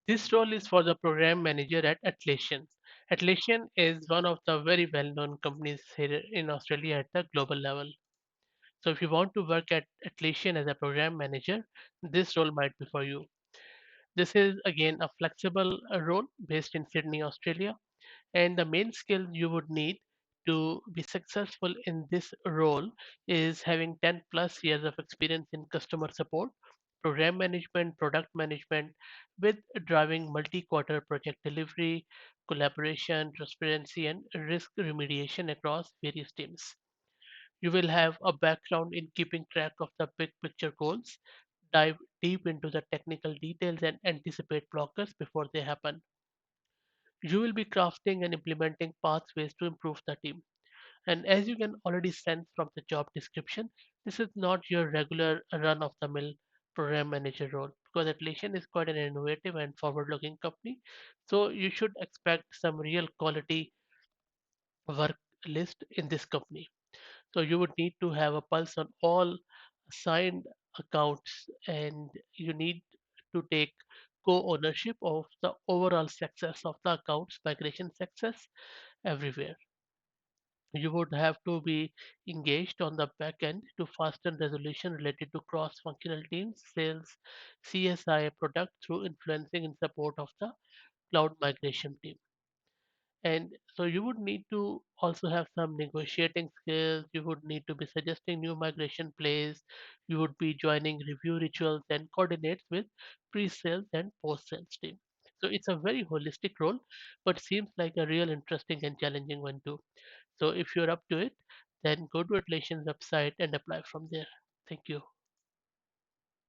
This role is for the program manager at Atlassian. Atlassian is one of the very well-known companies here in Australia at the global level. So if you want to work at Atlassian as a program manager, this role might be for you. This is again a flexible role based in Sydney, Australia, and the main skill you would need to be successful in this role is having 10 plus years of experience in customer support, program management, product management, with driving multi-quarter project delivery, collaboration, transparency, and risk remediation across various teams. You will have a background in keeping track of the big picture goals, dive deep into the technical details, and anticipate blockers before they happen. You will be crafting and implementing pathways to improve the team. And as you can already sense from the job description, this is not your regular run of the mill program manager role because Atlassian is quite an innovative and forward looking company. So you should expect some real quality work list in this company. So you would need to have a pulse on all assigned accounts and you need to take co-ownership of the overall success of the accounts migration success everywhere. You would have to be engaged on the back end to fasten resolution related to cross-functional teams, sales, CSI product through influencing in support of the cloud migration team. And so you would need to also have some negotiating skills. You would need to be suggesting new migration plays. You would be joining review rituals and coordinates with pre-sales and post-sales team. So it's a very holistic role, but seems like a real interesting and challenging one too. So if you're up to it, then go to Atlassian's website and apply from there. Thank you.